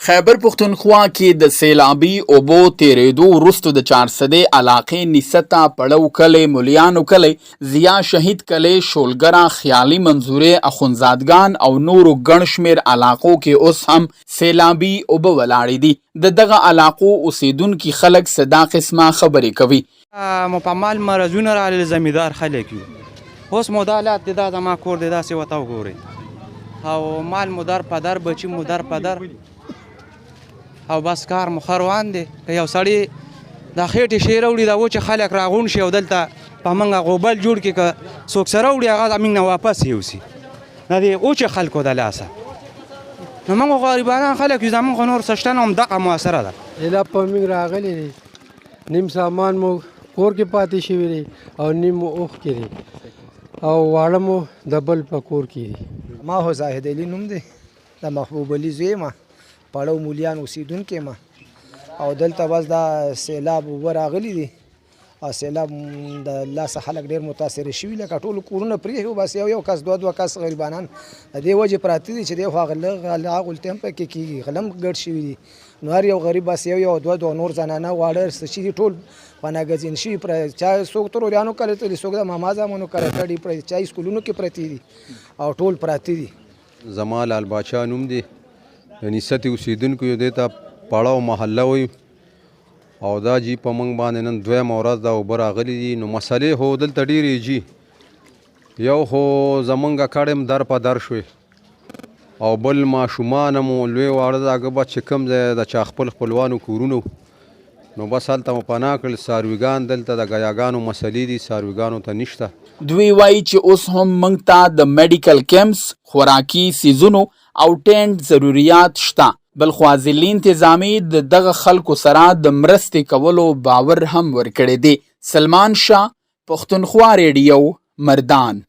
خیبر پښتونخوا کې د سیلابي اوبو تیریدو وروسته د چارسدې علاقې نسته پړو کلی مولیانو کلی ضیا شهید کلی شولګره خیالي منظورې اخونزادګان او نورو ګڼ شمېر علاقو کې اوس هم سیلابي اوبه ولاړې دي د دغه علاقو اوسیدونکي خلک څه دا قسمه خبرې کوي. مپمال مرضونه راغلل زمیندار خلک یو اوس مو دا حالات دی دا زما کور دی داسې ورته وګورئ او مال مو در پدر بچي مو در پدر او بس کار مو ښه روان دی که یو سړی دا خېټې شی راوړي دا وچې خلک راغونډ شي او دلته په موږ غوبل جوړ کړي که څوک څه راوړي هغه زموږ نه واپس یوسي دا د وچې خلکو د لاسه نو موږ غریبانان خلک یو زموږ خو نور څه شته نه همدغه موثره ده. ایله په موږ راغلی دی نیم سامان مو کور کې پاتې شوي دی او نیم مو اوښ کې دی او واړه مو د بل په کور کې دي. ما هو زاهد علي نوم دی د محبوب علي زوی ما پړو مولیان اوسیدونکی ما او دلته بس دا سیلاب اوبه راغلي دي او سیلاب د الله څخه خلک ډېر متاثره شوي لکه ټول کورونه پرېښي بس یو کس دوه کس غریبانان د دې وجې پراته دي چې دی خو هغه غلطۍ هم پکې کېږي غله هم ګډ شوي دي نو هر یو غریب بس یو دوه نور زنانه واړه څه چې دي ټول پناهګزین شوي چا څوک تروریانو کلی ته دي څوک د ماما زامنو کلی ته دي چا سکولونو کې پرتې دي او ټول پراته دي. زما لال باچا نوم دی د نسته اوسیدونکو یو دی ته پړاو محله وایي او دا جي په موږ باندې نن دویمه ورځ دا اوبه راغلي دي نو مسلې خو دلته ډېرې جي یو خو زمونږ کډې هم در په در شوې او بل ماشومان مو لوی واړه د هغه به چې کوم ځای د چا خپلوانو کورونه نو بس هلته مو پناه کړل څارویګان دلته د ګیاګانو مسلې دي څارویګانو ته نشته. دوی وایي چې اوس هم موږ ته د میډیکل کیمپس خوراکي سیزونو او ټینټ ضروریات شته بل خو ضلعي انتظامي د دغه خلکو سره د مرستې کولو باور هم ورکړی دی. سلمان شاه، پښتونخوا ریډیو، مردان.